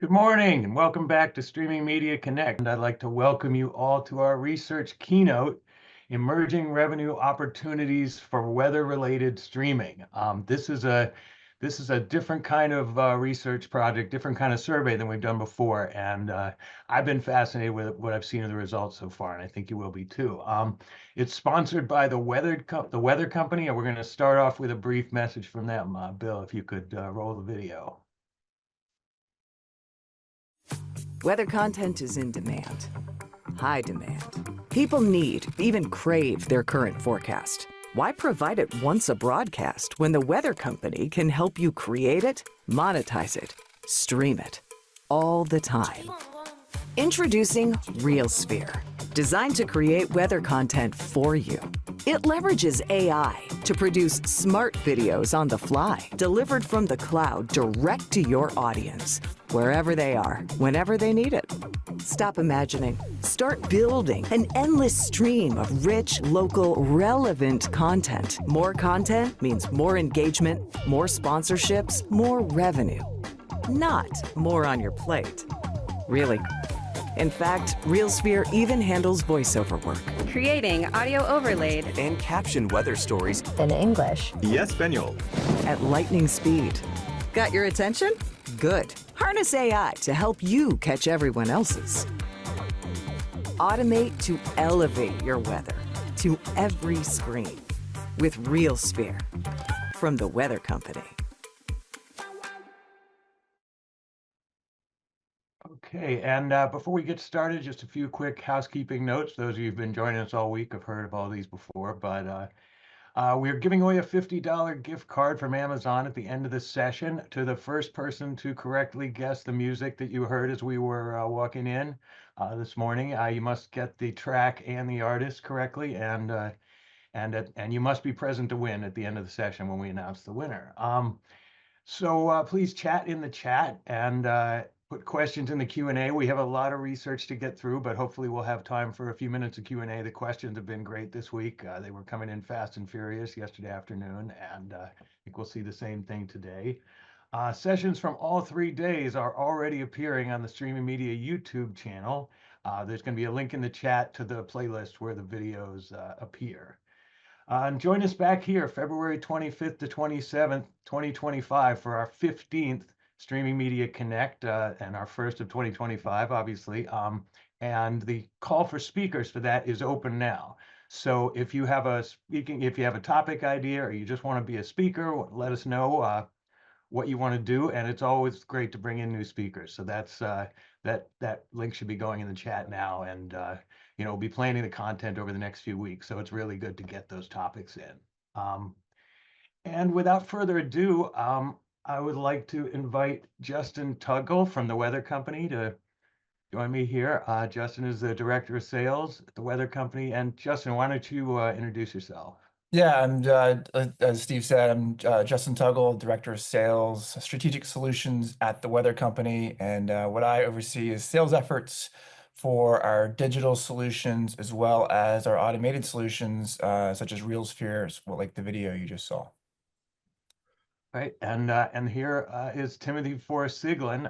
Good morning and welcome back to Streaming Media Connect. And I'd like to welcome you all to our research keynote, Emerging Revenue Opportunities for Weather-Related Streaming. This is a different kind of research project, different kind of survey than we've done before. And I've been fascinated with what I've seen of the results so far, and I think you will be too. It's sponsored by the Weather Company, and we're going to start off with a brief message from them. Bill, if you could roll the video. Weather content is in demand, high demand. People need, even crave, their current forecast. Why provide it once a broadcast when the Weather Company can help you create it, monetize it, stream it, all the time? Introducing RealSphere, designed to create weather content for you. It leverages AI to produce smart videos on the fly, delivered from the cloud direct to your audience, wherever they are, whenever they need it. Stop imagining. Start building an endless stream of rich, local, relevant content. More content means more engagement, more sponsorships, more revenue. Not more on your plate. Really. In fact, RealSphere even handles voiceover work. Creating audio overlaid and caption weather stories in English. Y español. At lightning speed. Got your attention? Good. Harness AI to help you catch everyone else's. Automate to elevate your weather to every screen with RealSphere from the Weather Company. Okay, and before we get started, just a few quick housekeeping notes. Those of you who've been joining us all week have heard of all these before, but we're giving away a $50 gift card from Amazon at the end of this session to the first person to correctly guess the music that you heard as we were walking in this morning. You must get the track and the artist correctly, and you must be present to win at the end of the session when we announce the winner. So please chat in the chat and put questions in the Q&A. We have a lot of research to get through, but hopefully we'll have time for a few minutes of Q&A. The questions have been great this week. They were coming in fast and furious yesterday afternoon, and I think we'll see the same thing today. Sessions from all 3 days are already appearing on the Streaming Media YouTube channel. There's going to be a link in the chat to the playlist where the videos appear. And join us back here February 25th to 27th, 2025 for our 15th Streaming Media Connect and our first of 2025, obviously. And the call for speakers for that is open now. So if you have a topic idea or you just want to be a speaker, let us know what you want to do. And it's always great to bring in new speakers. So that's that link should be going in the chat now, and we'll be planning the content over the next few weeks. So it's really good to get those topics in. And without further ado, I would like to invite Justin Tuggle from the Weather Company to join me here. Justin is the Director of Sales at the Weather Company. And Justin, why don't you introduce yourself? Yeah, as Steve said, I'm Justin Tuggle, Director of Sales, Strategic Solutions at the Weather Company. And what I oversee is sales efforts for our digital solutions as well as our automated solutions, such as RealSphere, like the video you just saw. Right, and here is Timothy Fore-Siglin,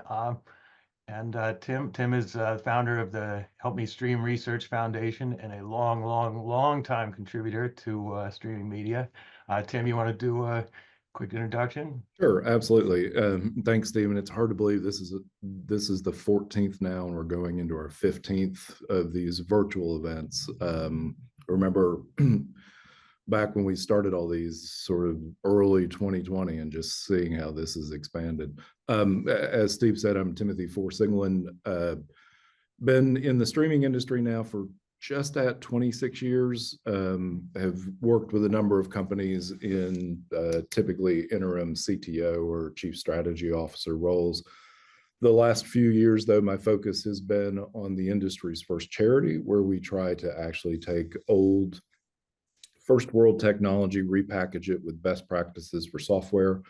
and Tim is founder of the Help Me Stream Research Foundation and a long time contributor to streaming media. Tim, you want to do a quick introduction? Sure, absolutely. Thanks, Stephen. It's hard to believe this is the 14th now, and we're going into our 15th of these virtual events. Remember back when we started all these sort of early 2020 and just seeing how this has expanded. As Steve said, I'm Timothy Fore-Siglin. Been in the streaming industry now for just at 26 years, have worked with a number of companies in typically interim CTO or Chief Strategy Officer roles. The last few years, though, my focus has been on the industry's first charity, where we try to actually take old first world technology, repackage it with best practices for software,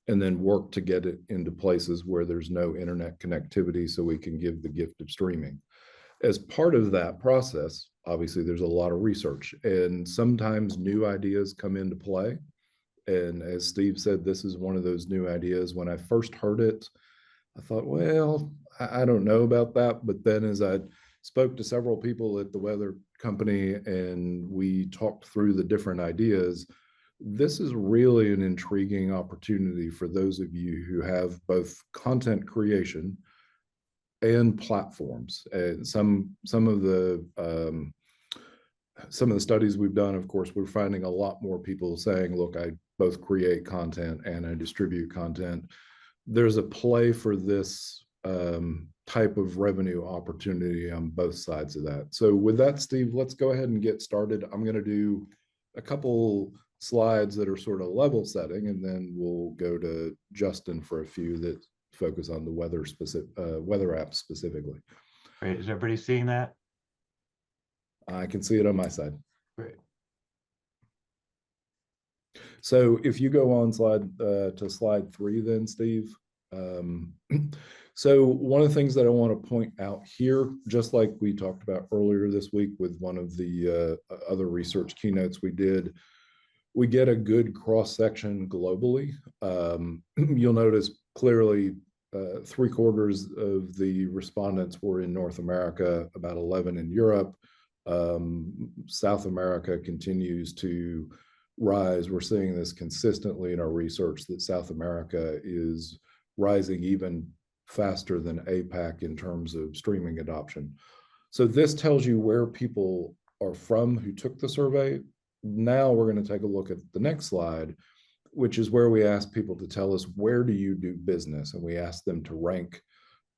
and then work to get it into places where there's no internet connectivity so we can give the gift of streaming. As part of that process, obviously there's a lot of research, and sometimes new ideas come into play. And as Steve said, this is one of those new ideas. When I first heard it, I thought, well, I don't know about that, but then as I spoke to several people at the weather company and we talked through the different ideas, this is really an intriguing opportunity for those of you who have both content creation and platforms. And some of the studies we've done, of course, we're finding a lot more people saying, look, I both create content and I distribute content. There's a play for this type of revenue opportunity on both sides of that. So with that, Steve, let's go ahead and get started. I'm going to do a couple slides that are sort of level setting, and then we'll go to Justin for a few that focus on the weather app specifically. Great. Is everybody seeing that? I can see it on my side. Great. So if you go on to slide 3, then Steve. So one of the things that I want to point out here, just like we talked about earlier this week with one of the other research keynotes we did, we get a good cross section globally. You'll notice clearly 3/4 of the respondents were in North America, about 11 in Europe. South America continues to rise. We're seeing this consistently in our research that South America is rising even faster than APAC in terms of streaming adoption. So this tells you where people are from who took the survey. Now we're going to take a look at the next slide, which is where we ask people to tell us, where do you do business? And we ask them to rank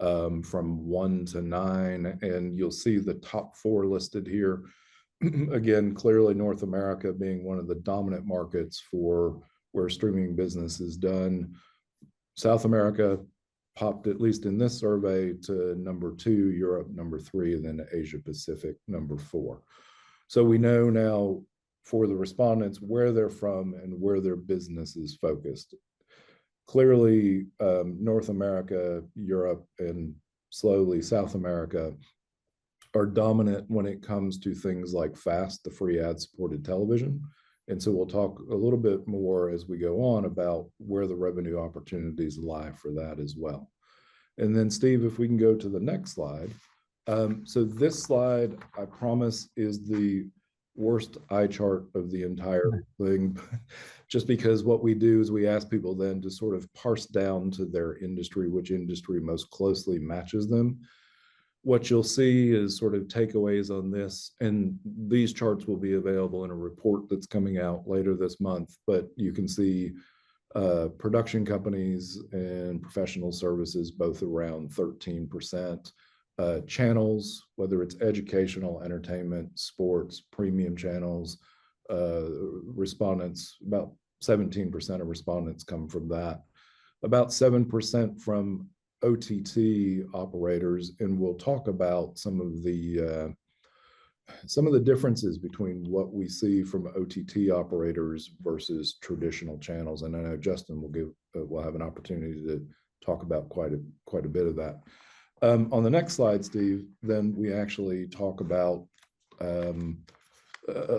from 1 to 9, and you'll see the top 4 listed here. Again, clearly North America being one of the dominant markets for where streaming business is done. South America popped, at least in this survey, to number 2, Europe number 3, and then Asia Pacific number 4. So we know now for the respondents where they're from and where their business is focused. Clearly, North America, Europe, and slowly South America are dominant when it comes to things like FAST, the free ad-supported television. And so we'll talk a little bit more as we go on about where the revenue opportunities lie for that as well. And then Steve, if we can go to the next slide. So this slide, I promise, is the worst eye chart of the entire thing, just because what we do is we ask people then to sort of parse down to their industry, which industry most closely matches them. What you'll see is sort of takeaways on this, and these charts will be available in a report that's coming out later this month, but you can see production companies and professional services both around 13%. Channels, whether it's educational, entertainment, sports, premium channels, respondents, about 17% of respondents come from that. About 7% from OTT operators, and we'll talk about some of the differences between what we see from OTT operators versus traditional channels. And I know Justin will have an opportunity to talk about quite a bit of that. On the next slide, Steve, then we actually talk about a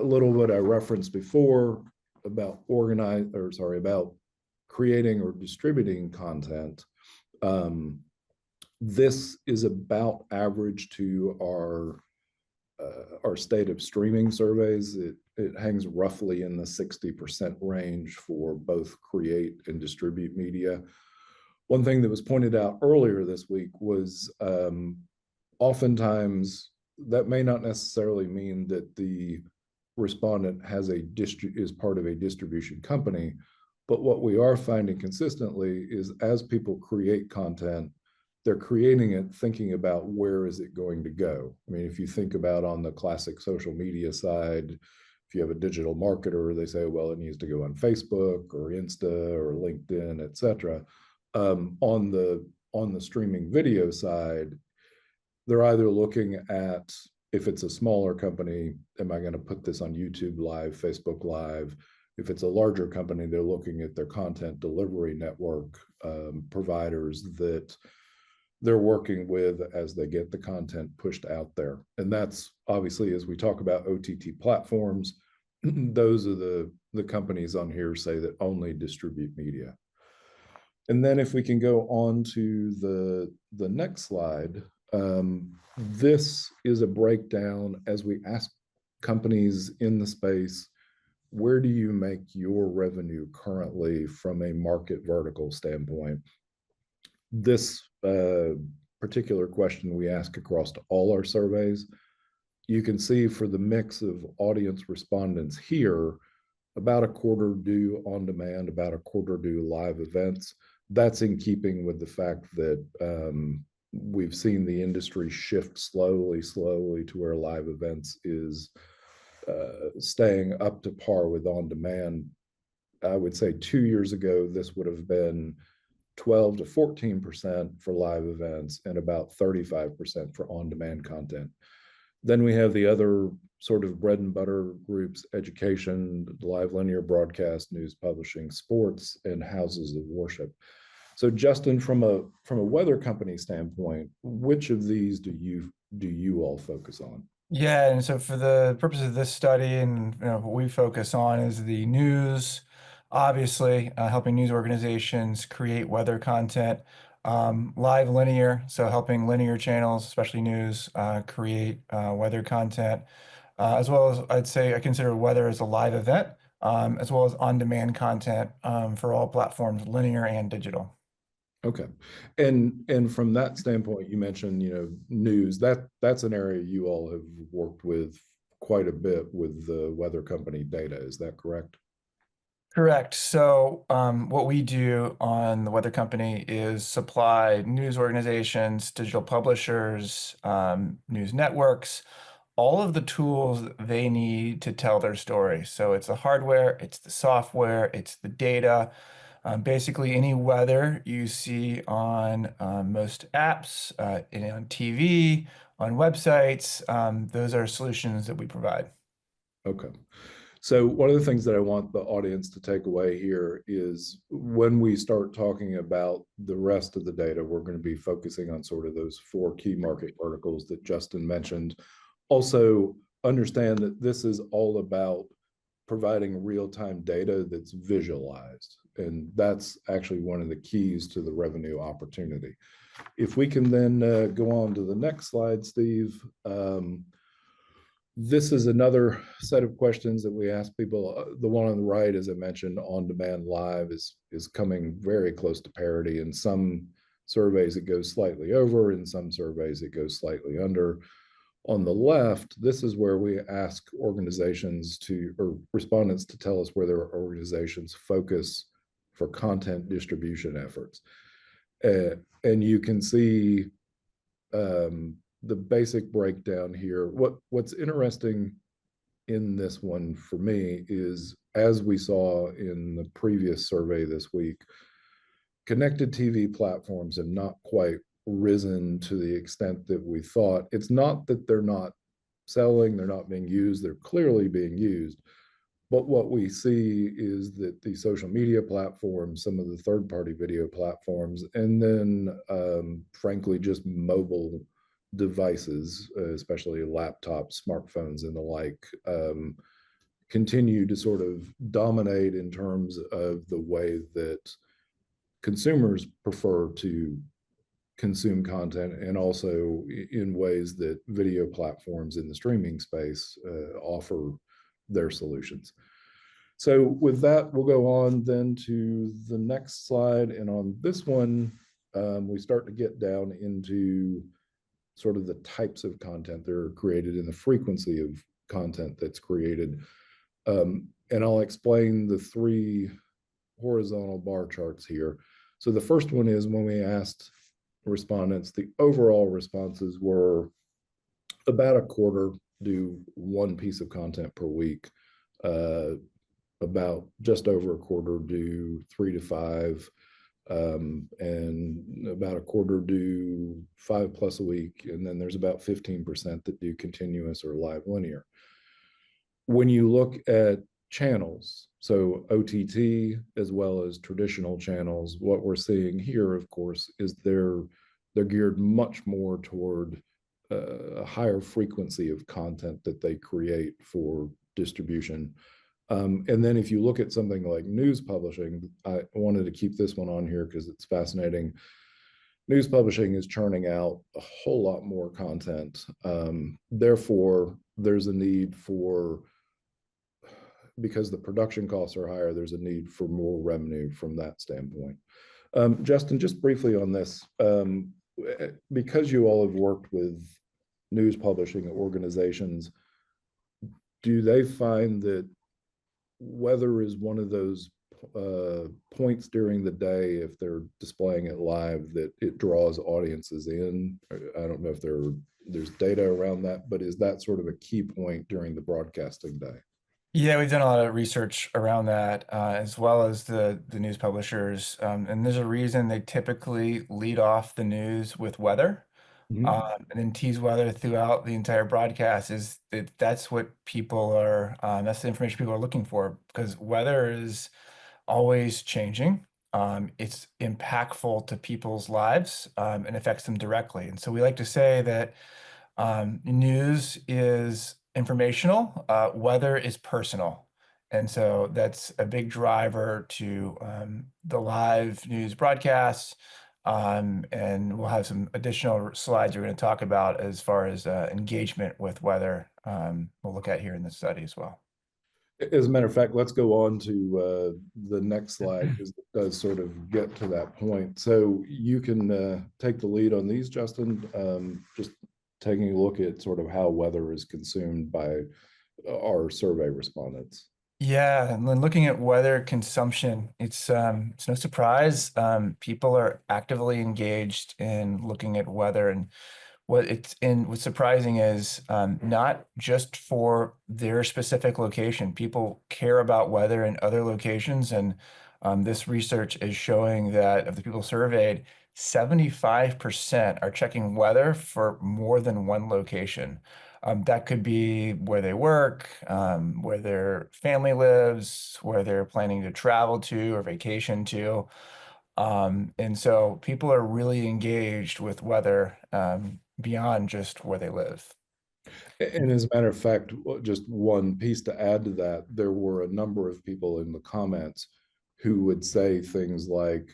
little bit I referenced before about about creating or distributing content. This is about average to our state of streaming surveys. It hangs roughly in the 60% range for both create and distribute media. One thing that was pointed out earlier this week was oftentimes that may not necessarily mean that the respondent is part of a distribution company, but what we are finding consistently is as people create content, they're creating it thinking about where is it going to go. I mean, if you think about on the classic social media side, if you have a digital marketer, they say, well, it needs to go on Facebook or Insta or LinkedIn, et cetera. On the streaming video side, they're either looking at, if it's a smaller company, am I going to put this on YouTube Live, Facebook Live? If it's a larger company, they're looking at their content delivery network providers that they're working with as they get the content pushed out there. And that's obviously, as we talk about OTT platforms, those are the companies on here say that only distribute media. And then if we can go on to the next slide, this is a breakdown as we ask companies in the space, where do you make your revenue currently from a market vertical standpoint? This particular question we ask across all our surveys. You can see for the mix of audience respondents here, about a quarter do on demand, about a quarter do live events. That's in keeping with the fact that we've seen the industry shift slowly to where live events is staying up to par with on demand. I would say 2 years ago, this would have been 12 to 14% for live events and about 35% for on-demand content. Then we have the other sort of bread and butter groups: education, live linear broadcast, news publishing, sports, and houses of worship. So Justin, from a weather company standpoint, which of these do you all focus on? Yeah, and so for the purpose of this study, and what we focus on is the news, obviously, helping news organizations create weather content, live linear, so helping linear channels, especially news, create weather content, as well as I consider weather as a live event, as well as on-demand content for all platforms, linear and digital. Okay. And from that standpoint, you mentioned, news, that's an area you all have worked with quite a bit with the weather company data. Is that correct? Correct. So what we do on the weather company is supply news organizations, digital publishers, news networks, all of the tools that they need to tell their story. So it's the hardware, it's the software, it's the data. Basically, any weather you see on most apps, on TV, on websites, those are solutions that we provide. Okay. So one of the things that I want the audience to take away here is when we start talking about the rest of the data, we're going to be focusing on sort of those 4 key market verticals that Justin mentioned. Also, understand that this is all about providing real-time data that's visualized. And that's actually one of the keys to the revenue opportunity. If we can then go on to the next slide, Steve. This is another set of questions that we ask people. The one on the right, as I mentioned, on-demand live is coming very close to parity. In some surveys, it goes slightly over. In some surveys, it goes slightly under. On the left, this is where we ask organizations or respondents to tell us where their organizations focus for content distribution efforts. And you can see the basic breakdown here. What's interesting in this one for me is, as we saw in the previous survey this week, connected TV platforms have not quite risen to the extent that we thought. It's not that they're not selling, they're not being used, they're clearly being used. But what we see is that the social media platforms, some of the third-party video platforms, and then frankly, just mobile devices, especially laptops, smartphones, and the like, continue to sort of dominate in terms of the way that consumers prefer to consume content, and also in ways that video platforms in the streaming space offer their solutions. So with that, we'll go on then to the next slide. And on this one, we start to get down into sort of the types of content that are created and the frequency of content that's created. And I'll explain the 3 horizontal bar charts here. So the first one is when we asked respondents, the overall responses were about a quarter do 1 piece of content per week, about just over a quarter do 3 to 5, and about a quarter do 5+ a week, and then there's about 15% that do continuous or live linear. When you look at channels, so OTT as well as traditional channels, what we're seeing here, of course, is they're geared much more toward a higher frequency of content that they create for distribution. And then if you look at something like news publishing, I wanted to keep this one on here because it's fascinating. News publishing is churning out a whole lot more content. Therefore, there's a need for, because the production costs are higher, there's a need for more revenue from that standpoint. Justin, just briefly on this, because you all have worked with news publishing organizations, do they find that weather is one of those points during the day, if they're displaying it live, that it draws audiences in? I don't know if there's data around that, but is that sort of a key point during the broadcasting day? Yeah, we've done a lot of research around that, as well as the news publishers. And there's a reason they typically lead off the news with weather, and then tease weather throughout the entire broadcast. Is that's what people are, that's the information people are looking for, because weather is always changing. It's impactful to people's lives, and affects them directly. And so we like to say that news is informational, weather is personal. And so that's a big driver to the live news broadcasts. And we'll have some additional slides we're going to talk about as far as engagement with weather. We'll look at here in the study as well. As a matter of fact, let's go on to the next slide, because it does sort of get to that point. So you can take the lead on these, Justin, just taking a look at sort of how weather is consumed by our survey respondents. Yeah, and then looking at weather consumption, it's no surprise people are actively engaged in looking at weather. And what's surprising is not just for their specific location. People care about weather in other locations, and this research is showing that of the people surveyed, 75% are checking weather for more than one location. That could be where they work, where their family lives, where they're planning to travel to or vacation to. And so people are really engaged with weather beyond just where they live. And as a matter of fact, just one piece to add to that, there were a number of people in the comments who would say things like,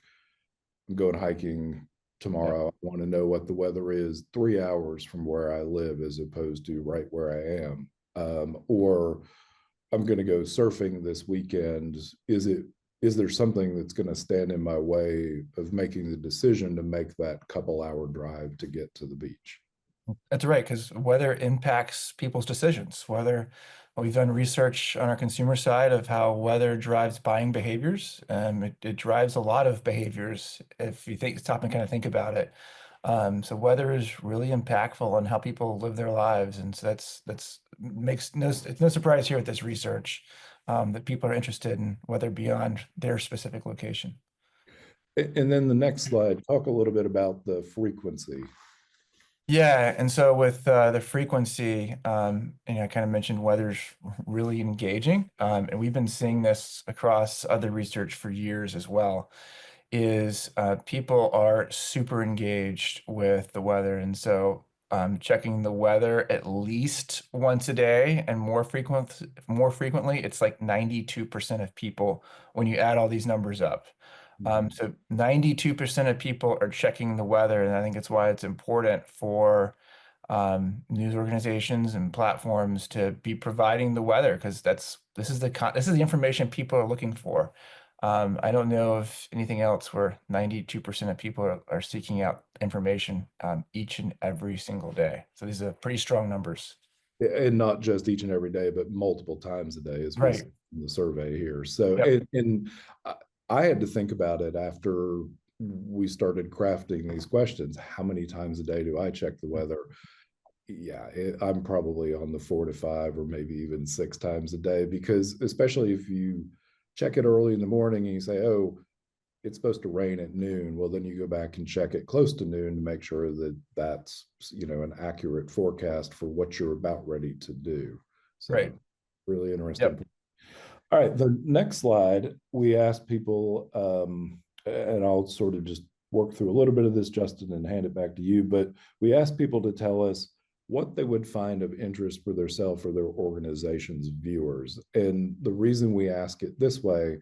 I'm going hiking tomorrow. I want to know what the weather is 3 hours from where I live, as opposed to right where I am. Or I'm going to go surfing this weekend. Is there something that's going to stand in my way of making the decision to make that couple-hour drive to get to the beach? That's right, because weather impacts people's decisions. We've done research on our consumer side of how weather drives buying behaviors. It drives a lot of behaviors if you stop and kind of think about it. So weather is really impactful on how people live their lives, and so it's no surprise here with this research that people are interested in weather beyond their specific location. And then the next slide, talk a little bit about the frequency. Yeah, and so with the frequency, I kind of mentioned weather's really engaging, and we've been seeing this across other research for years as well, is people are super engaged with the weather. And so checking the weather at least once a day, and more frequently, it's like 92% of people when you add all these numbers up. So 92% of people are checking the weather, and I think it's why it's important for news organizations and platforms to be providing the weather, because this is the information people are looking for. I don't know of anything else where 92% of people are seeking out information each and every single day. So these are pretty strong numbers. And not just each and every day, but multiple times a day, as we see in the survey here. So, Yep. and I had to think about it after we started crafting these questions. How many times a day do I check the weather? Yeah, I'm probably on the 4 to 5 or maybe even 6 times a day, because especially if you check it early in the morning and you say, oh, it's supposed to rain at noon. Well, then you go back and check it close to noon to make sure that that's, an accurate forecast for what you're about ready to do. So Right. Really interesting. Yep. All right, the next slide, we asked people, and I'll sort of just work through a little bit of this, Justin, and hand it back to you, but we asked people to tell us what they would find of interest for themselves or their organization's viewers. And the reason we ask it this way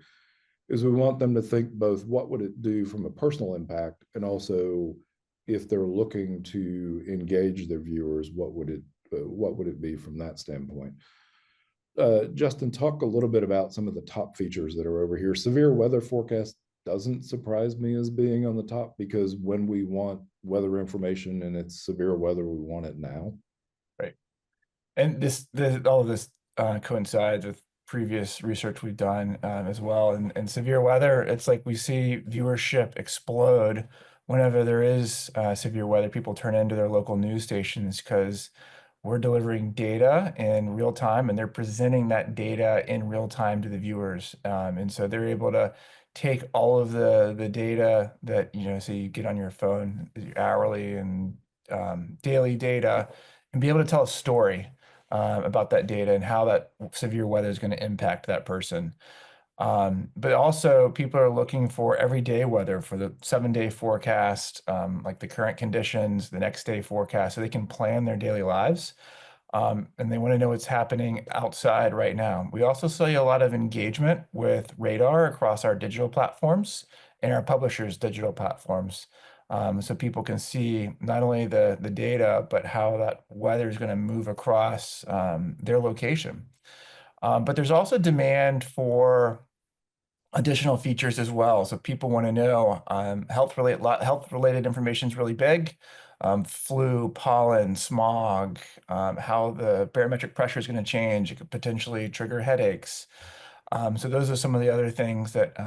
is we want them to think both what would it do from a personal impact, and also if they're looking to engage their viewers, what would it be from that standpoint. Justin, talk a little bit about some of the top features that are over here. Severe weather forecast doesn't surprise me as being on the top, because when we want weather information and it's severe weather, we want it now. Right. And all of this coincides with previous research we've done as well. And severe weather, it's like we see viewership explode whenever there is severe weather. People turn into their local news stations because we're delivering data in real time, and they're presenting that data in real time to the viewers. And so they're able to take all of the data that, so you get on your phone, your hourly and daily data, and be able to tell a story about that data and how that severe weather is going to impact that person. But also people are looking for everyday weather, for the 7-day forecast, like the current conditions, the next day forecast, so they can plan their daily lives. And they want to know what's happening outside right now. We also see a lot of engagement with radar across our digital platforms and our publishers' digital platforms. So people can see not only the data, but how that weather is going to move across their location. But there's also demand for additional features as well. So people want to know health-related information is really big. Flu, pollen, smog, how the barometric pressure is going to change. It could potentially trigger headaches. So those are some of the other things that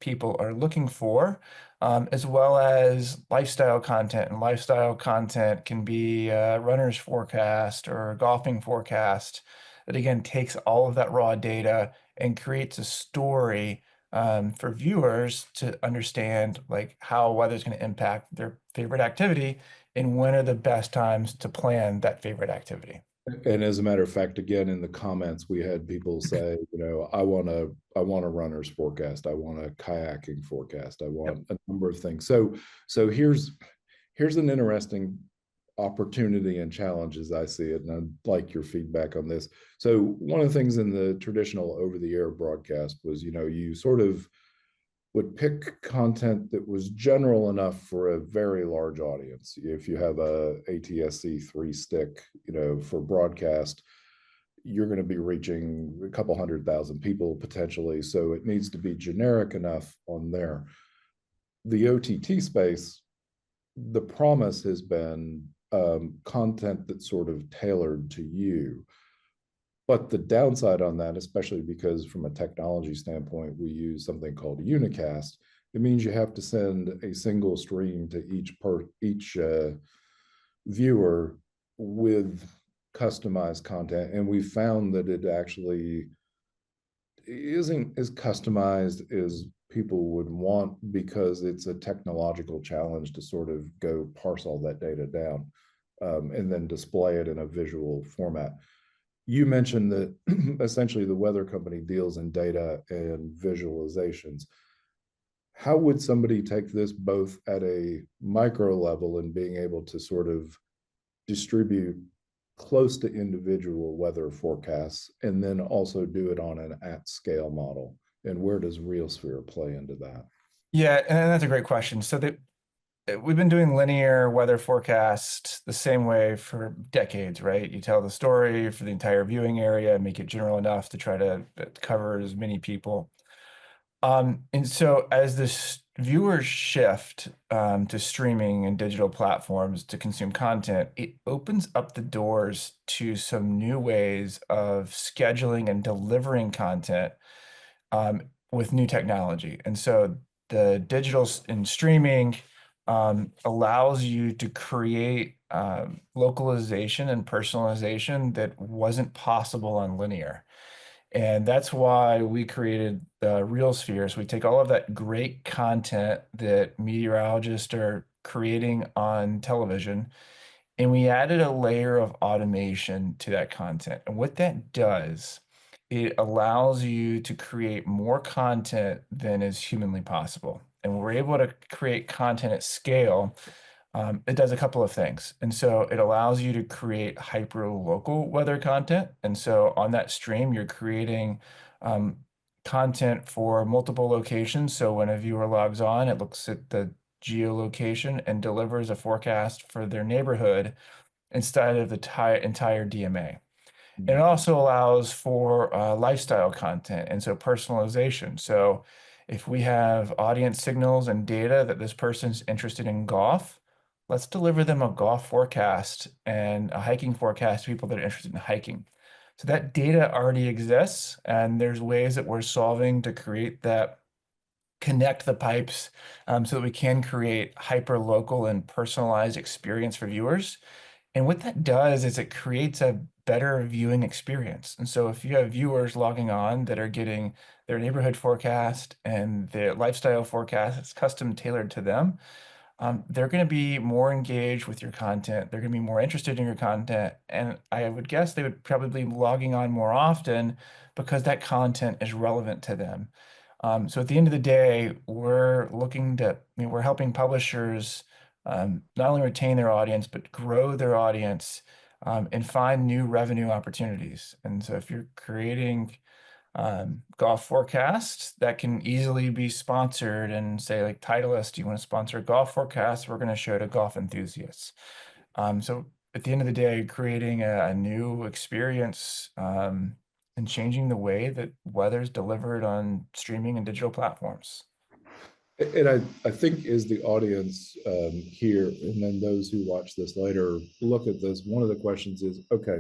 people are looking for, as well as lifestyle content. And lifestyle content can be a runner's forecast or a golfing forecast that, again, takes all of that raw data and creates a story for viewers to understand, like, how weather is going to impact their favorite activity and when are the best times to plan that favorite activity. And as a matter of fact, again, in the comments, we had people say, I want a runner's forecast, I want a kayaking forecast, I want a number of things. So here's an interesting opportunity and challenge as I see it, and I'd like your feedback on this. So one of the things in the traditional over-the-air broadcast was, you sort of would pick content that was general enough for a very large audience. If you have a ATSC 3-stick, for broadcast, you're going to be reaching a couple 100,000 people potentially. So it needs to be generic enough on there. The OTT space, the promise has been content that's sort of tailored to you. But the downside on that, especially because from a technology standpoint, we use something called a unicast, it means you have to send a single stream to each viewer with customized content. And we found that it actually isn't as customized as people would want, because it's a technological challenge to sort of go parse all that data down and then display it in a visual format. You mentioned that essentially the weather company deals in data and visualizations. How would somebody take this both at a micro level and being able to sort of distribute close to individual weather forecasts, and then also do it on an at-scale model? And where does RealSphere play into that? Yeah, and that's a great question. So we've been doing linear weather forecasts the same way for decades, right? You tell the story for the entire viewing area, make it general enough to try to cover as many people. And so as this viewers shift to streaming and digital platforms to consume content, it opens up the doors to some new ways of scheduling and delivering content with new technology. And so the digital and streaming allows you to create localization and personalization that wasn't possible on linear. And that's why we created the RealSpheres. We take all of that great content that meteorologists are creating on television, and we added a layer of automation to that content. And what that does, it allows you to create more content than is humanly possible. And we're able to create content at scale It does a couple of things. And so it allows you to create hyper-local weather content. And so on that stream, you're creating content for multiple locations. So when a viewer logs on, it looks at the geolocation and delivers a forecast for their neighborhood instead of the entire DMA. And it also allows for lifestyle content and so personalization. So if we have audience signals and data that this person's interested in golf, let's deliver them a golf forecast and a hiking forecast to people that are interested in hiking. So that data already exists, and there's ways that we're solving to create that, connect the pipes so that we can create hyper local and personalized experience for viewers. And what that does is it creates a better viewing experience. And so if you have viewers logging on that are getting their neighborhood forecast and their lifestyle forecast, it's custom tailored to them, they're going to be more engaged with your content. They're going to be more interested in your content. And I would guess they would probably be logging on more often because that content is relevant to them. So at the end of the day, we're looking to, we're helping publishers not only retain their audience, but grow their audience and find new revenue opportunities. And so if you're creating golf forecasts that can easily be sponsored and say like Titleist, do you want to sponsor a golf forecast? We're going to show to golf enthusiasts. So at the end of the day, creating a new experience and changing the way that weather is delivered on streaming and digital platforms. And I think as the audience here, and then those who watch this later look at this, one of the questions is, okay,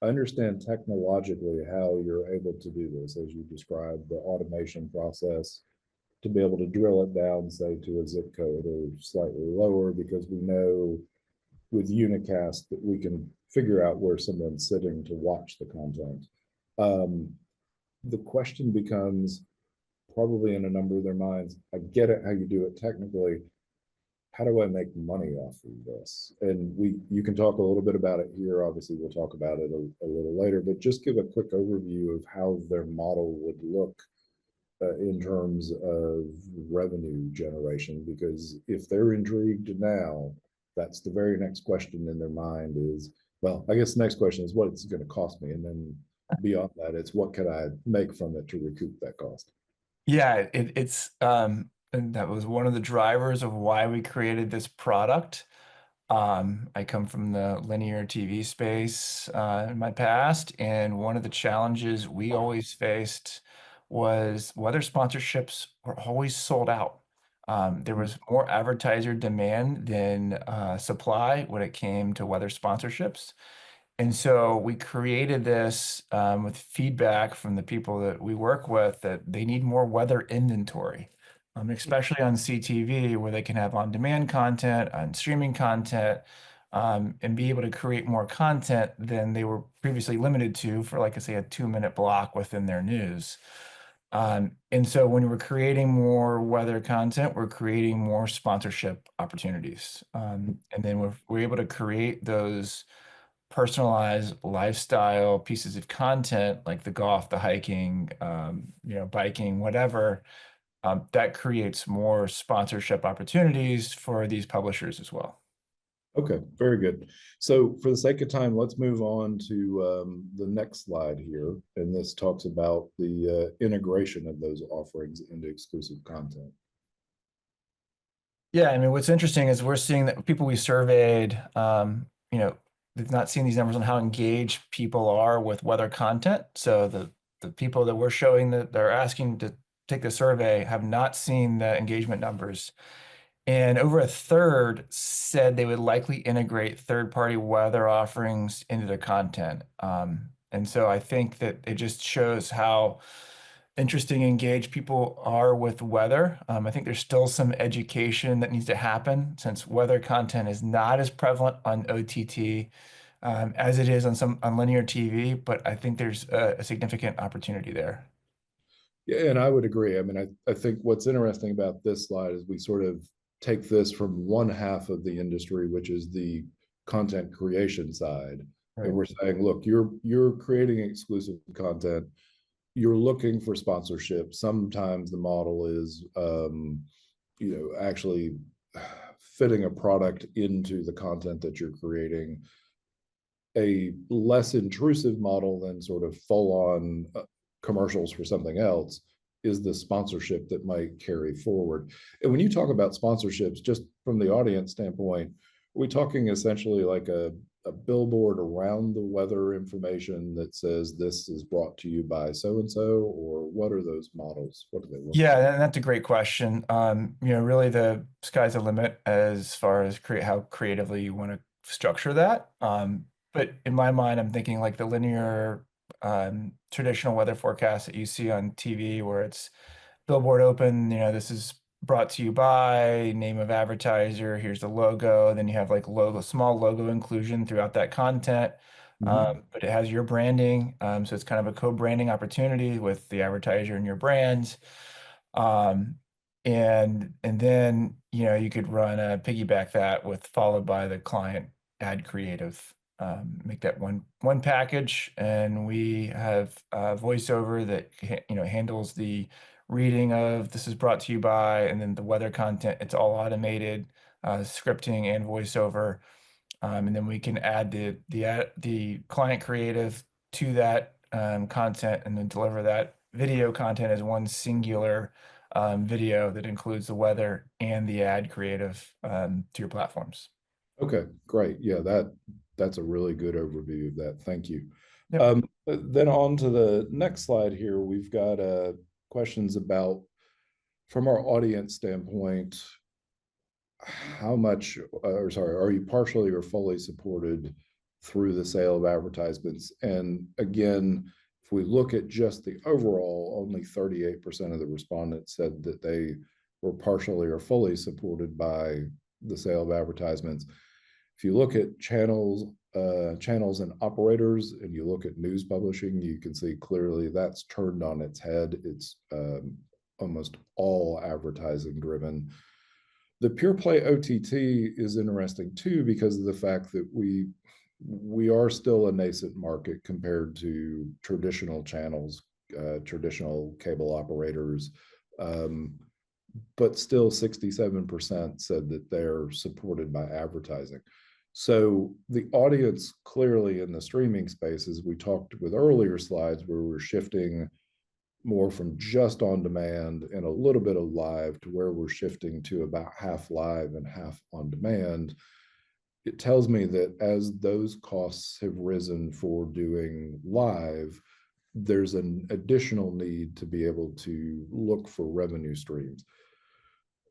I understand technologically how you're able to do this, as you described, the automation process, to be able to drill it down, say, to a zip code or slightly lower, because we know with unicast that we can figure out where someone's sitting to watch the content. The question becomes, probably in a number of their minds, I get it how you do it technically. How do I make money off of this? And you can talk a little bit about it here. Obviously, we'll talk about it a little later, but just give a quick overview of how their model would look in terms of revenue generation. Because if they're intrigued now, that's the very next question in their mind is, well, I guess the next question is what it's going to cost me. And then beyond that, it's what can I make from it to recoup that cost? Yeah, it's and that was one of the drivers of why we created this product. I come from the linear TV space in my past, and one of the challenges we always faced was weather sponsorships were always sold out. There was more advertiser demand than supply when it came to weather sponsorships. And so we created this with feedback from the people that we work with that they need more weather inventory, especially on CTV, where they can have on-demand content, on streaming content, and be able to create more content than they were previously limited to for, like I say, a 2-minute block within their news. And so when we're creating more weather content, we're creating more sponsorship opportunities. And then we're able to create those personalized lifestyle pieces of content like the golf, the hiking, biking, whatever, that creates more sponsorship opportunities for these publishers as well. Okay, very good. So for the sake of time, let's move on to the next slide here. And this talks about the integration of those offerings into exclusive content. Yeah, I mean, what's interesting is we're seeing that people we surveyed, they've not seen these numbers on how engaged people are with weather content. So the people that we're showing that they're asking to take the survey have not seen the engagement numbers. And over a third said they would likely integrate third-party weather offerings into their content. And so I think that it just shows how interesting and engaged people are with weather. I think there's still some education that needs to happen since weather content is not as prevalent on OTT as it is on linear TV, but I think there's a significant opportunity there. Yeah, and I would agree. I mean, I think what's interesting about this slide is we sort of take this from one half of the industry, which is the content creation side. Right. And we're saying, look, you're creating exclusive content. You're looking for sponsorship. Sometimes the model is, actually fitting a product into the content that you're creating. A less intrusive model than sort of full-on commercials for something else is the sponsorship that might carry forward. And when you talk about sponsorships, just from the audience standpoint, are we talking essentially like a billboard around the weather information that says this is brought to you by so-and-so, or what are those models? What do they look Yeah, like? and that's a great question. Really the sky's the limit as far as how creatively you want to structure that. But in my mind, I'm thinking like the linear traditional weather forecast that you see on TV where it's billboard open, this is brought to you by name of advertiser, here's the logo, then you have like small logo inclusion throughout that content. But it has your branding. So it's kind of a co-branding opportunity with the advertiser and your brands. And then you could run a piggyback that with followed by the client ad creative, make that one package, and we have voiceover that handles the reading of this is brought to you by, and then the weather content. It's all automated, scripting and voiceover, and then we can add the client creative to that content, and then deliver that video content as one singular video that includes the weather and the ad creative to your platforms. Okay, great. Yeah, that's a really good overview of that. Thank you. Yep. Then on to the next slide here, we've got questions about, from our audience standpoint, how much, or sorry, are you partially or fully supported through the sale of advertisements? And again, if we look at just the overall, only 38% of the respondents said that they were partially or fully supported by the sale of advertisements. If you look at channels and operators, and you look at news publishing, you can see clearly that's turned on its head. It's almost all advertising driven. The pure play OTT is interesting too, because of the fact that we are still a nascent market compared to traditional channels, traditional cable operators. But still 67% said that they're supported by advertising. So the audience clearly in the streaming space, as we talked with earlier slides, where we're shifting more from just on demand and a little bit of live to where we're shifting to about half live and half on demand, it tells me that as those costs have risen for doing live, there's an additional need to be able to look for revenue streams.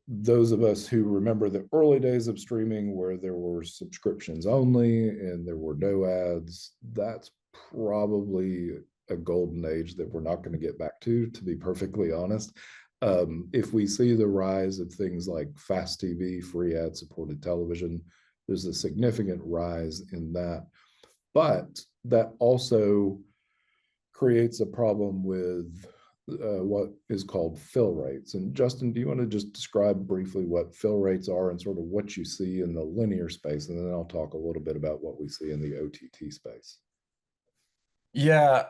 Those of us who remember the early days of streaming where there were subscriptions only and there were no ads, that's probably a golden age that we're not going to get back to be perfectly honest. If we see the rise of things like fast TV, free ad supported television, there's a significant rise in that. But that also creates a problem with what is called fill rates. And Justin, do you want to just describe briefly what fill rates are and sort of what you see in the linear space? And then I'll talk a little bit about what we see in the OTT space. Yeah,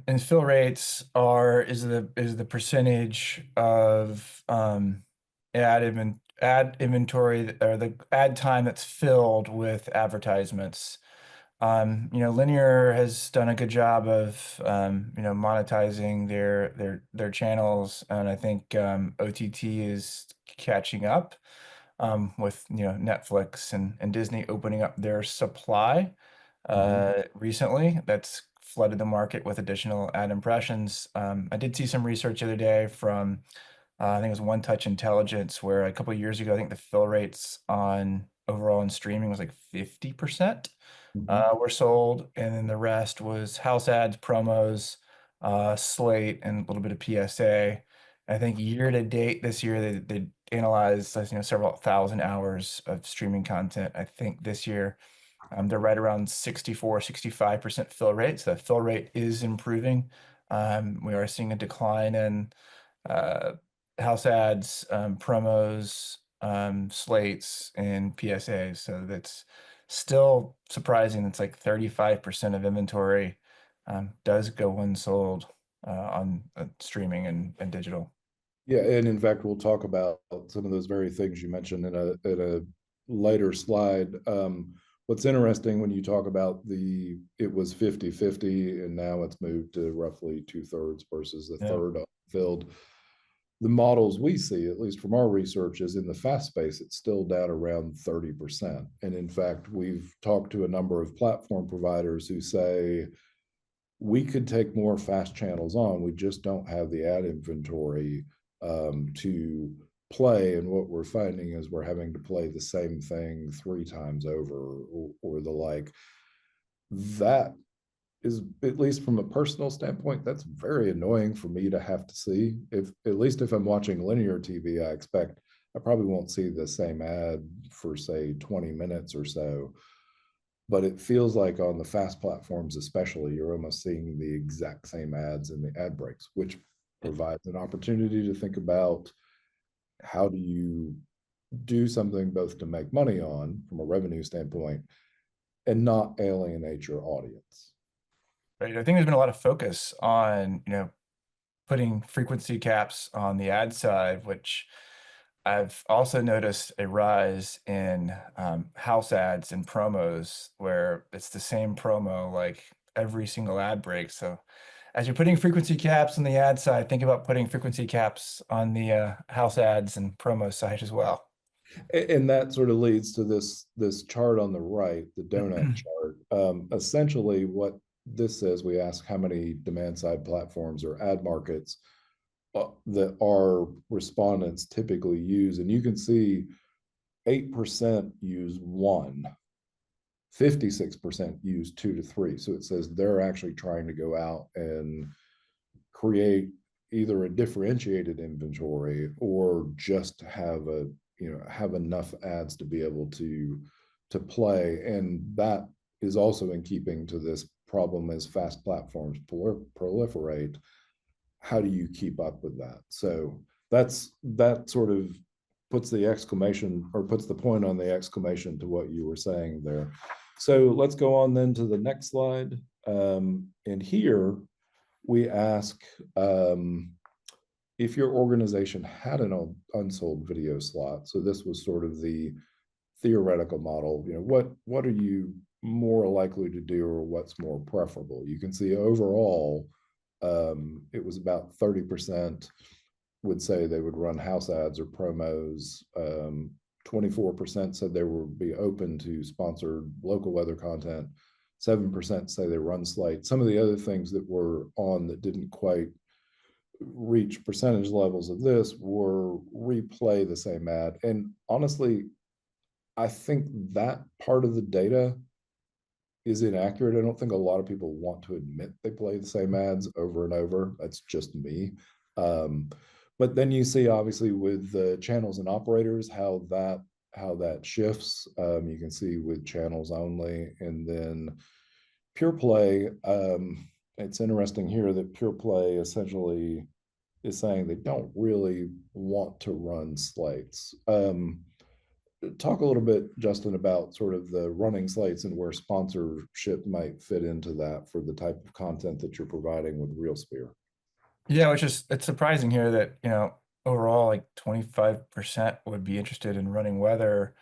and fill rates is the percentage of ad inventory, or the ad time that's filled with advertisements. Linear has done a good job of monetizing their channels, and I think OTT is catching up with Netflix and Disney opening up their supply recently. That's flooded the market with additional ad impressions. I did see some research the other day from I think it was One Touch Intelligence, where a couple of years ago, I think the fill rates on overall in streaming was like 50% were sold, and then the rest was house ads, promos, slate, and a little bit of PSA. I think year to date this year, they analyzed several thousand hours of streaming content. I think this year they're right around 64-65% fill rate. So the fill rate is improving. We are seeing a decline in house ads, promos, slates, and PSAs. So that's still surprising. It's like 35% of inventory does go unsold on streaming and digital. Yeah, and in fact, we'll talk about some of those very things you mentioned in a later slide. What's interesting when you talk about it was 50-50 and now it's moved to roughly 2/3 versus a third filled. The models we see, at least from our research, is in the fast space, it's still down around 30%. And in fact, we've talked to a number of platform providers who say, we could take more fast channels on, we just don't have the ad inventory to play. And what we're finding is we're having to play the same thing 3 times over or the like. That is, at least from a personal standpoint, that's very annoying for me to have to see. If at least if I'm watching linear TV, I expect I probably won't see the same ad for say 20 minutes or so. But it feels like on the fast platforms, especially, you're almost seeing the exact same ads in the ad breaks, which provides an opportunity to think about how do you do something both to make money on from a revenue standpoint and not alienate your audience. Right. I think there's been a lot of focus on, putting frequency caps on the ad side, which I've also noticed a rise in house ads and promos where it's the same promo like every single ad break. So as you're putting frequency caps on the ad side, think about putting frequency caps on the house ads and promo side as well. And that sort of leads to this chart on the right, the donut chart. Essentially, what this says, we ask how many demand side platforms or ad markets that our respondents typically use, and you can see 8% use 1, 56% use 2 to 3. So it says they're actually trying to go out and create either a differentiated inventory or just have have enough ads to be able to play. And that is also in keeping to this problem as fast platforms proliferate. How do you keep up with that? So that sort of puts the exclamation, or puts the point on the exclamation to what you were saying there. So let's go on then to the next slide. And here we ask if your organization had an unsold video slot. So this was sort of the theoretical model. What are you more likely to do, or what's more preferable? You can see overall, it was about 30% would say they would run house ads or promos. 24% said they would be open to sponsored local weather content. 7% say they run Slate. Some of the other things that were on that didn't quite reach percentage levels of this were replay the same ad. And honestly, I think that part of the data is inaccurate. I don't think a lot of people want to admit they play the same ads over and over. That's just me. But then you see, obviously, with the channels and operators, how that shifts. You can see with channels only, and then pure play. It's interesting here that pure play essentially is saying they don't really want to run slates. Talk a little bit, Justin, about sort of the running slates and where sponsorship might fit into that for the type of content that you're providing with RealSphere. Yeah, it's surprising here that, overall, like 25% would be interested in running weather,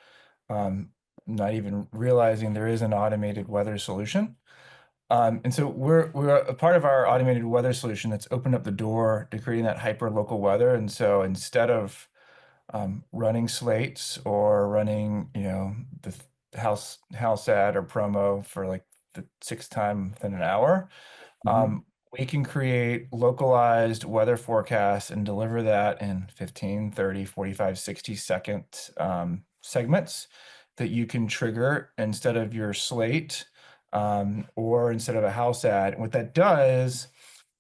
not even realizing there is an automated weather solution. And so we're a part of our automated weather solution that's opened up the door to creating that hyper local weather. And so instead of running slates or running, the house ad or promo for like the 6th time within an hour, we can create localized weather forecasts and deliver that in 15, 30, 45, 60-second segments that you can trigger instead of your slate or instead of a house ad. And what that does,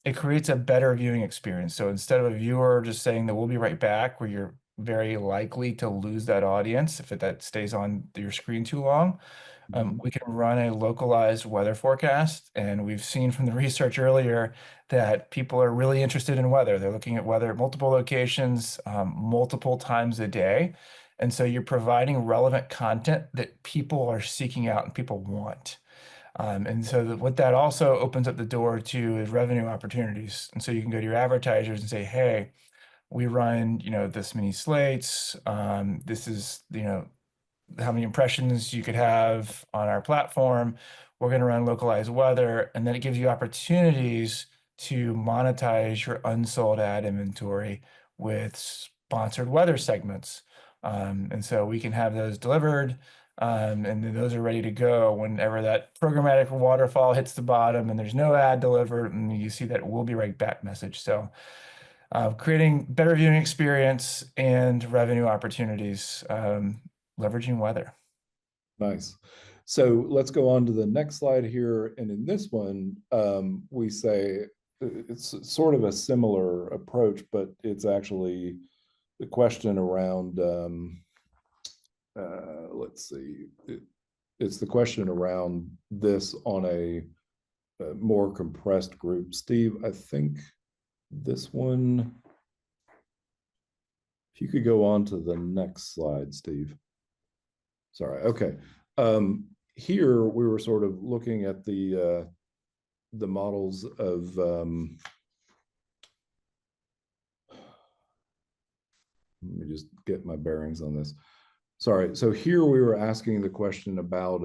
it creates a better viewing experience. So instead of a viewer just saying that we'll be right back, where you're very likely to lose that audience if that stays on your screen too long, we can run a localized weather forecast. And we've seen from the research earlier that people are really interested in weather. They're looking at weather at multiple locations, multiple times a day. And so you're providing relevant content that people are seeking out and people want. And so what that also opens up the door to is revenue opportunities. And so you can go to your advertisers and say, hey, we run, this many slates. This is, how many impressions you could have on our platform. We're going to run localized weather, and then it gives you opportunities to monetize your unsold ad inventory with sponsored weather segments. And so we can have those delivered, and then those are ready to go whenever that programmatic waterfall hits the bottom and there's no ad delivered, and you see that "we'll be right back" message. So creating better viewing experience and revenue opportunities, leveraging weather. Nice. So let's go on to the next slide here. And in this one, we say it's sort of a similar approach, but it's actually the question around, let's see, it's the question around this on a more compressed group. Steve, I think this one, if you could go on to the next slide, Steve. Sorry. Okay. Here we were sort of looking at the models of let me just get my bearings on this. Sorry. So here we were asking the question about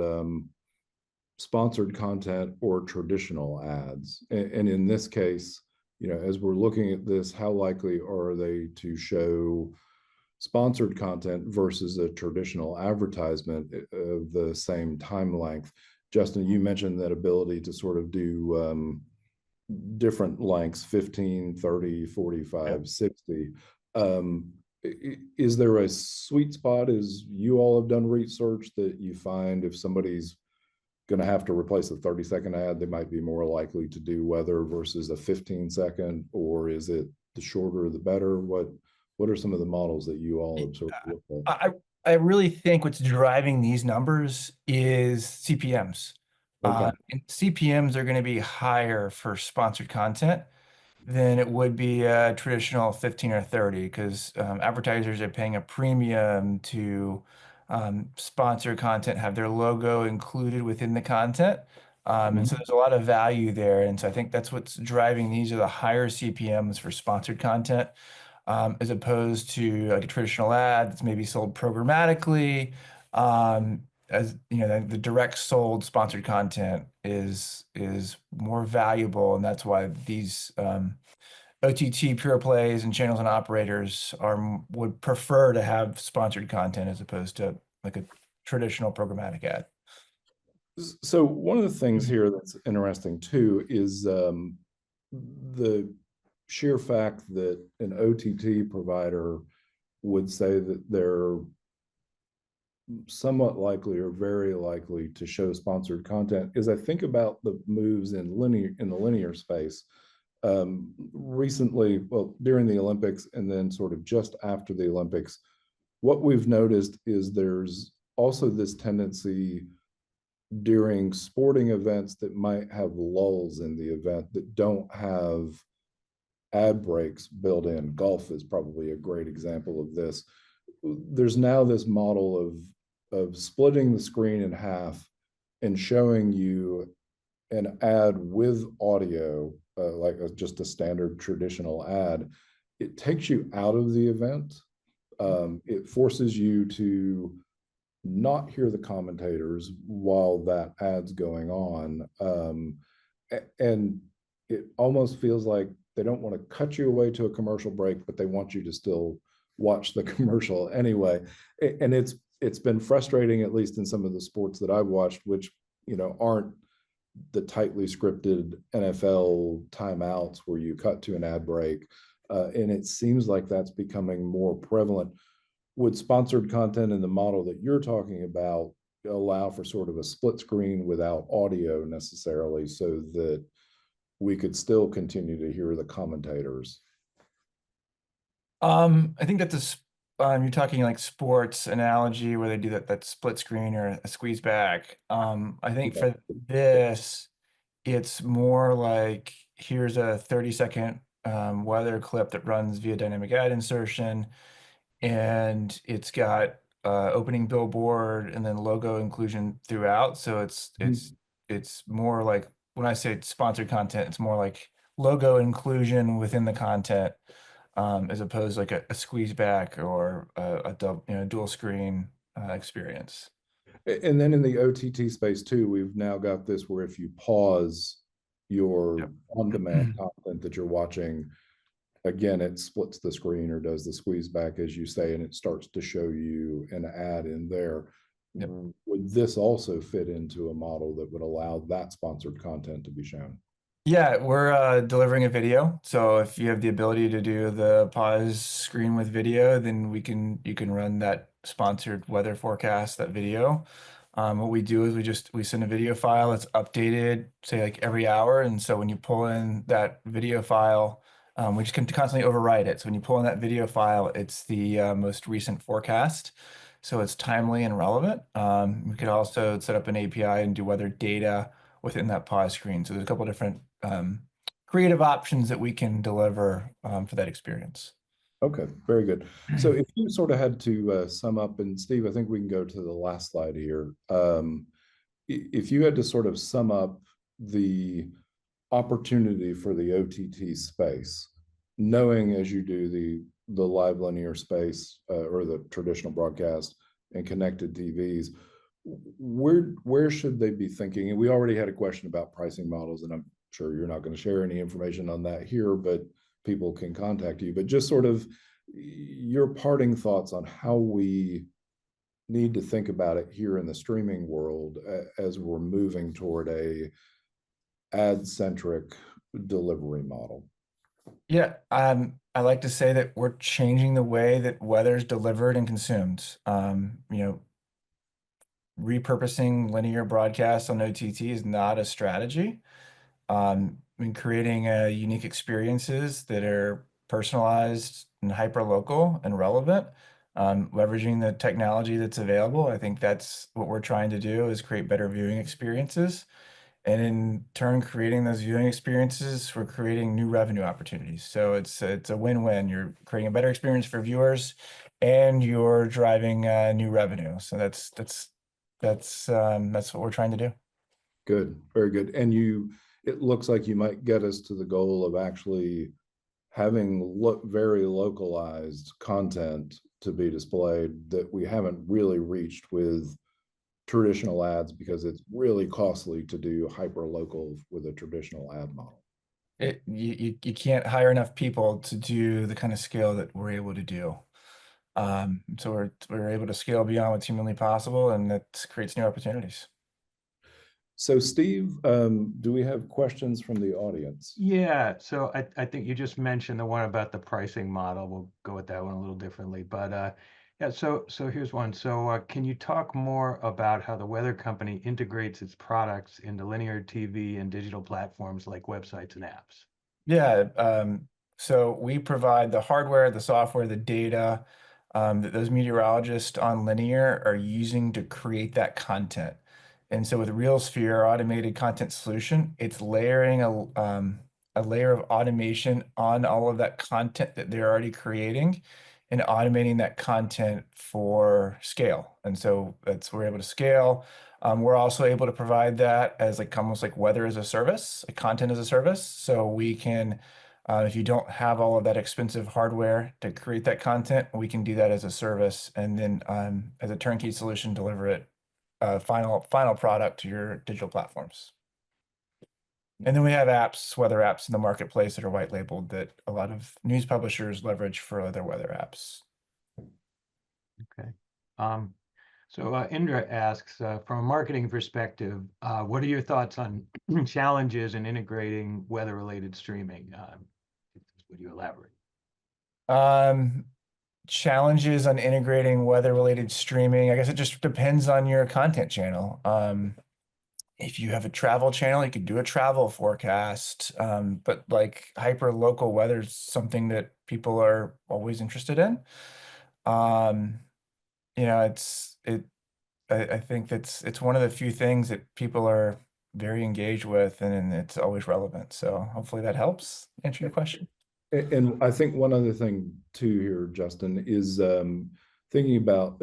sponsored content or traditional ads, and in this case, you know, as we're looking at this, how likely are they to show sponsored content versus a traditional advertisement of the same time length? Justin, you mentioned that ability to sort of do different lengths, 15, 30, 45, 60. Is there a sweet spot, as you all have done research, that you find if somebody's going to have to replace a 30-second ad, they might be more likely to do weather versus a 15-second, or is it the shorter the better? What are some of the models that you all have sort of looked at? I really think what's driving these numbers is CPMs. Okay. And CPMs are going to be higher for sponsored content than it would be a traditional 15 or 30, because advertisers are paying a premium to sponsor content, have their logo included within the content. And so there's a lot of value there. And so I think that's what's driving these are the higher CPMs for sponsored content, as opposed to like a traditional ad that's maybe sold programmatically. As you know, the direct sold sponsored content is more valuable, and that's why these OTT pure plays and channels and operators would prefer to have sponsored content as opposed to like a traditional programmatic ad. So one of the things here that's interesting too is the sheer fact that an OTT provider would say that they're somewhat likely or very likely to show sponsored content is I think about the moves in the linear space. Recently, well, during the Olympics and then sort of just after the Olympics, what we've noticed is there's also this tendency during sporting events that might have lulls in the event that don't have ad breaks built in. Golf is probably a great example of this. There's now this model of splitting the screen in half and showing you an ad with audio, like just a standard traditional ad. It takes you out of the event. It forces you to not hear the commentators while that ad's going on. And it almost feels like they don't want to cut you away to a commercial break, but they want you to still watch the commercial anyway. And it's been frustrating, at least in some of the sports that I've watched, which, you know, aren't the tightly scripted NFL timeouts where you cut to an ad break. And it seems like that's becoming more prevalent. Would sponsored content in the model that you're talking about allow for sort of a split screen without audio necessarily, so that we could still continue to hear the commentators? I think that you're talking like sports analogy where they do that split screen or a squeeze back. I think for this, it's more like here's a 30-second weather clip that runs via dynamic ad insertion, and it's got opening billboard and then logo inclusion throughout. So it's more like, when I say sponsored content, it's more like logo inclusion within the content, as opposed to like a squeeze back or a dual screen experience. And then in the OTT space too, we've now got this where if you pause your on-demand content that you're watching, again, it splits the screen or does the squeeze back, as you say, and it starts to show you an ad in there. Yep. Would this also fit into a model that would allow that sponsored content to be shown? Yeah, we're delivering a video. So if you have the ability to do the pause screen with video, then you can run that sponsored weather forecast, that video. What we do is we send a video file. It's updated, say like every hour. And so when you pull in that video file, we just can constantly override it. So when you pull in that video file, it's the most recent forecast. So it's timely and relevant. We could also set up an API and do weather data within that pause screen. So there's a couple different creative options that we can deliver for that experience. Okay, very good. So if you sort of had to sum up, and Steve, I think we can go to the last slide here. If you had to sort of sum up the opportunity for the OTT space, knowing as you do the live linear space or the traditional broadcast and connected TVs, where should they be thinking? And we already had a question about pricing models, and I'm sure you're not going to share any information on that here, but people can contact you. But just sort of your parting thoughts on how we need to think about it here in the streaming world as we're moving toward a ad-centric delivery model. Yeah, I like to say that we're changing the way that weather is delivered and consumed. Repurposing linear broadcasts on OTT is not a strategy. Creating unique experiences that are personalized and hyper-local and relevant, leveraging the technology that's available. I think that's what we're trying to do, is create better viewing experiences. And in turn, creating those viewing experiences, we're creating new revenue opportunities. So it's a win-win. You're creating a better experience for viewers, and you're driving new revenue. So that's what we're trying to do. Good, very good. And it looks like you might get us to the goal of actually having very localized content to be displayed that we haven't really reached with traditional ads, because it's really costly to do hyper local with a traditional ad model. You can't hire enough people to do the kind of scale that we're able to do. So we're able to scale beyond what's humanly possible, and that creates new opportunities. So Steve, do we have questions from the audience? Yeah, so I think you just mentioned the one about the pricing model. We'll go with that one a little differently, but yeah, so here's one. So can you talk more about how the weather company integrates its products into linear TV and digital platforms like websites and apps? Yeah, so we provide the hardware, the software, the data that those meteorologists on linear are using to create that content. And so with RealSphere, our automated content solution, it's layering a layer of automation on all of that content that they're already creating, and automating that content for scale. And so we're able to scale. We're also able to provide that as almost like weather as a service, like content as a service. So we can, if you don't have all of that expensive hardware to create that content, we can do that as a service, and then as a turnkey solution, deliver it final product to your digital platforms. And then we have apps, weather apps in the marketplace that are white labeled that a lot of news publishers leverage for their weather apps. Okay. So Indra asks, from a marketing perspective, what are your thoughts on challenges in integrating weather-related streaming? Would you elaborate? Challenges on integrating weather-related streaming, I guess it just depends on your content channel. If you have a travel channel, you could do a travel forecast, but like hyper local weather is something that people are always interested in. I think it's one of the few things that people are very engaged with, and it's always relevant. So hopefully that helps answer your question. And I think one other thing too here, Justin, is thinking about,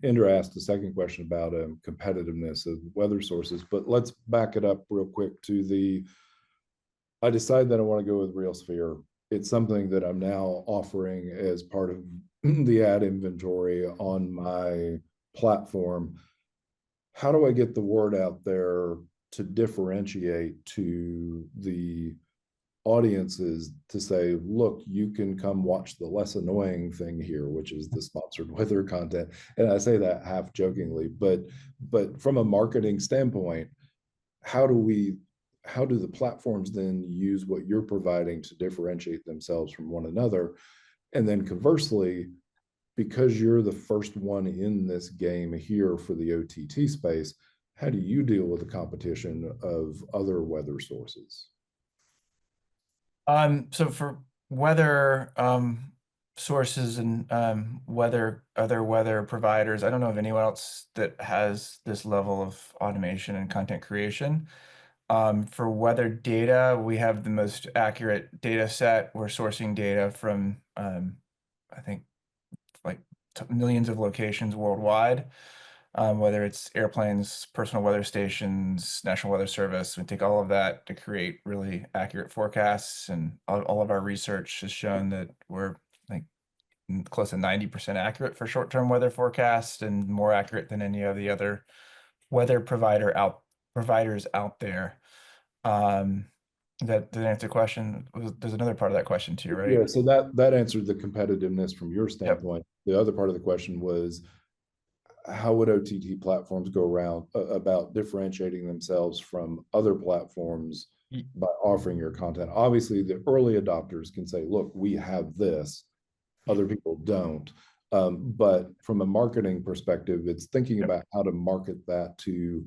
Indra asked a second question about competitiveness of weather sources, but let's back it up real quick to I decided that I want to go with RealSphere. It's something that I'm now offering as part of the ad inventory on my platform. How do I get the word out there to differentiate to the audiences to say, look, you can come watch the less annoying thing here, which is the sponsored weather content. And I say that half jokingly, but from a marketing standpoint, how do the platforms then use what you're providing to differentiate themselves from one another? And then conversely, because you're the first one in this game here for the OTT space, how do you deal with the competition of other weather sources? So for weather sources and other weather providers, I don't know of anyone else that has this level of automation and content creation. For weather data, we have the most accurate data set. We're sourcing data from I think like millions of locations worldwide. Whether it's airplanes, personal weather stations, National Weather Service, we take all of that to create really accurate forecasts. And all of our research has shown that we're like close to 90% accurate for short-term weather forecasts and more accurate than any of the other weather providers out there. That answer the question. There's another part of that question too, right? Yeah, so that answered the competitiveness from your Yep. standpoint. The other part of the question was, how would OTT platforms go around about differentiating themselves from other platforms by offering your content? Obviously, the early adopters can say, look, we have this, other people don't. But from a marketing perspective, it's thinking about how to market that to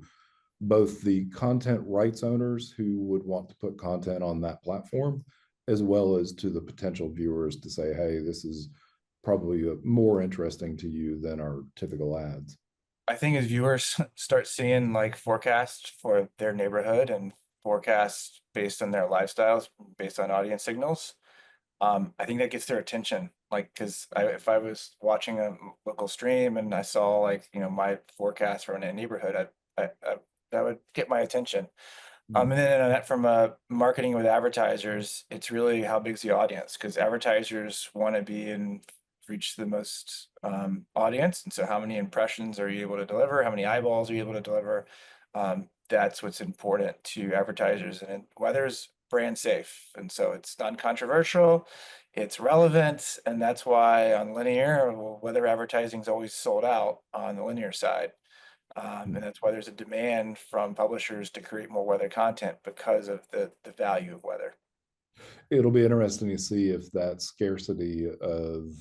both the content rights owners who would want to put content on that platform, as well as to the potential viewers to say, hey, this is probably more interesting to you than our typical ads. I think as viewers start seeing like forecasts for their neighborhood and forecasts based on their lifestyles, based on audience signals, I think that gets their attention. Like, because if I was watching a local stream and I saw like my forecast for a neighborhood, that would get my attention. And then from marketing with advertisers, it's really how big's the audience, because advertisers want to be in reach the most audience, and so how many impressions are you able to deliver? How many eyeballs are you able to deliver? That's what's important to advertisers, and weather's brand safe, and so it's non-controversial, it's relevant, and that's why on linear, weather advertising is always sold out on the linear side. And that's why there's a demand from publishers to create more weather content because of the value of weather. It'll be interesting to see if that scarcity of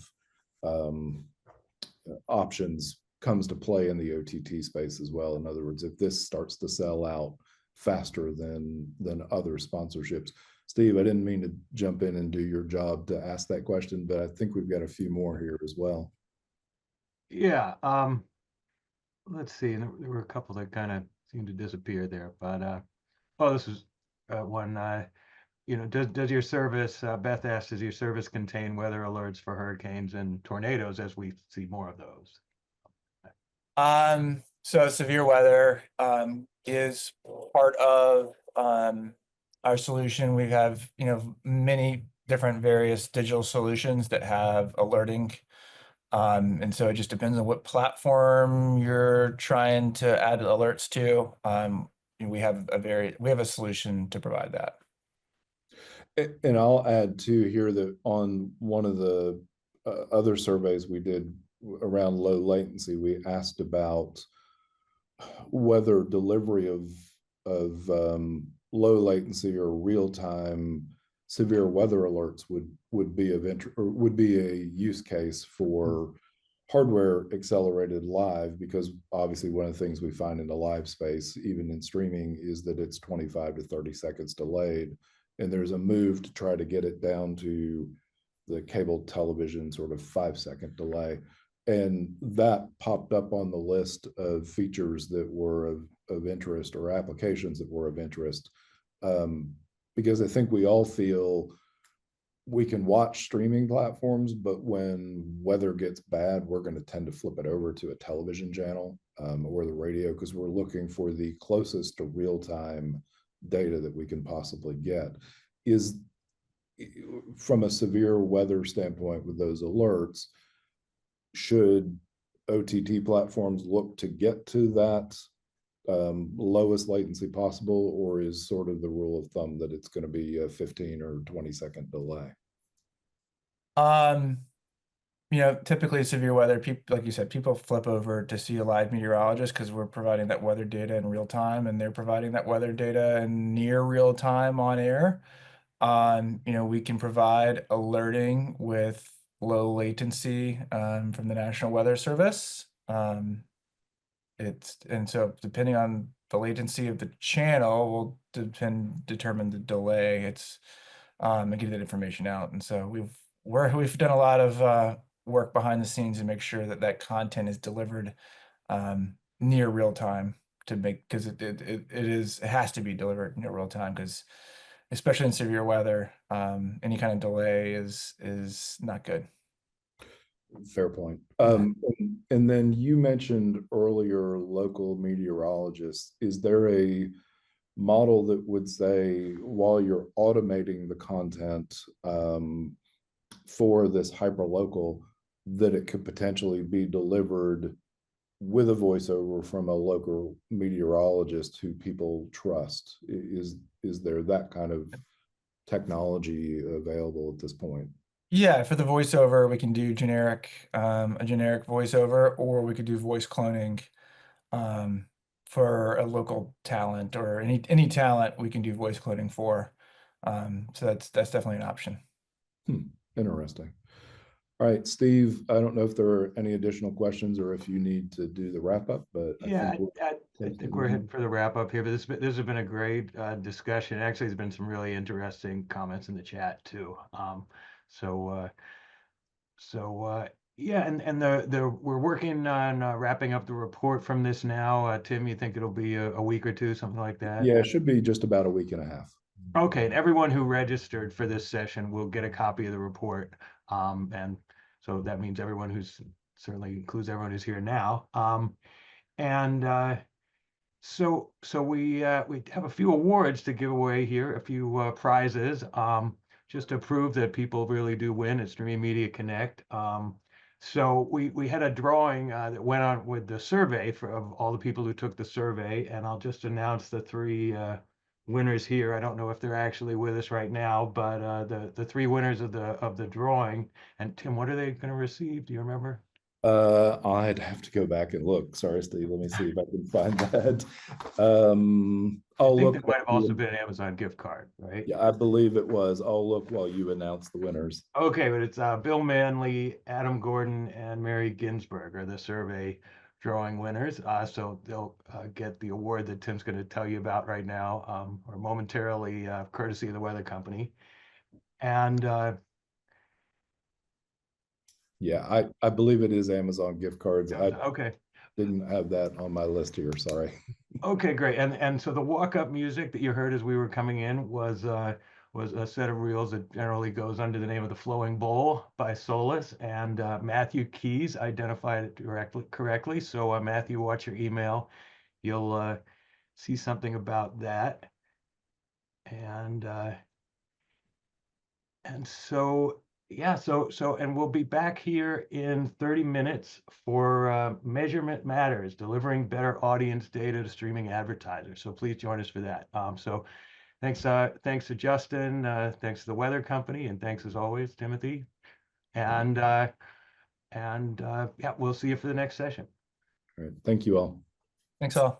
options comes to play in the OTT space as well. In other words, if this starts to sell out faster than other sponsorships. Steve, I didn't mean to jump in and do your job to ask that question, but I think we've got a few more here as well. Yeah. Let's see. There were a couple that kind of seemed to disappear there, but oh, this is one. Does your service, Beth asked, does your service contain weather alerts for hurricanes and tornadoes as we see more of those? So severe weather is part of our solution. We have many different various digital solutions that have alerting, and so it just depends on what platform you're trying to add alerts to. We have a solution to provide that. And I'll add too here that on one of the other surveys we did around low latency, we asked about whether delivery of low latency or real time severe weather alerts would be of interest, or would be a use case for hardware accelerated live, because obviously one of the things we find in the live space, even in streaming, is that it's 25 to 30 seconds delayed. And there's a move to try to get it down to the cable television sort of 5-second delay. And that popped up on the list of features that were of interest, or applications that were of interest. Because I think we all feel we can watch streaming platforms, but when weather gets bad, we're going to tend to flip it over to a television channel or the radio, because we're looking for the closest to real-time data that we can possibly get. Is from a severe weather standpoint with those alerts, should OTT platforms look to get to that lowest latency possible, or is sort of the rule of thumb that it's going to be a 15 or 20-second delay? Typically severe weather, people, like you said, people flip over to see a live meteorologist because we're providing that weather data in real time, and they're providing that weather data in near real time on air. We can provide alerting with low latency from the National Weather Service. So depending on the latency of the channel will determine the delay. And get that information out. And so we've done a lot of work behind the scenes to make sure that that content is delivered near real time because it has to be delivered near real time, because especially in severe weather, any kind of delay is not good. Fair point. And then you mentioned earlier local meteorologists. Is there a model that would say, while you're automating the content for this hyperlocal, that it could potentially be delivered with a voiceover from a local meteorologist who people trust? Is there that kind of technology available at this point? Yeah, for the voiceover, we can do a generic voiceover, or we could do voice cloning for a local talent, or any talent we can do voice cloning for. So that's definitely an option. Interesting. All right, Steve, I don't know if there are any additional questions or if you need to do the wrap up, but Yeah, I think we're heading for the wrap up here, but this has been a great discussion. Actually, there's been some really interesting comments in the chat too. Yeah, and we're working on wrapping up the report from this now. Tim, you think it'll be a week or two, something like that? Yeah, it should be just about a week and a half. Okay, and everyone who registered for this session will get a copy of the report. And so that means everyone who's certainly includes everyone who's here now. So we have a few awards to give away here, a few prizes, just to prove that people really do win at Streaming Media Connect. So we had a drawing that went on with the survey of all the people who took the survey, and I'll just announce the three winners here. I don't know if they're actually with us right now, but the three winners of the drawing. And Tim, what are they going to receive? Do you remember? I'd have to go back and look. Sorry, Steve. Let me see if I can find that. I think that might have also been an Amazon gift card, right? Yeah, I believe it was. I'll look while you announce the winners. Okay, but it's Bill Manley, Adam Gordon, and Mary Ginsburg are the survey drawing winners. So they'll get the award that Tim's going to tell you about right now, or momentarily, courtesy of the Weather Company. And yeah, I believe it is Amazon gift cards. okay. Didn't have that on my list here. Sorry. Okay, great. And so the walk-up music that you heard as we were coming in was a set of reels that generally goes under the name of The Flowing Bowl by Solus, and Matthew Keys identified it correctly. So Matthew, watch your email. You'll see something about that. And so yeah, and we'll be back here in 30 minutes for Measurement Matters, delivering better audience data to streaming advertisers. So please join us for that. So thanks to Justin, thanks to the Weather Company, and thanks as always, Timothy. And yeah, we'll see you for the next session. All right. Thank you all. Thanks all.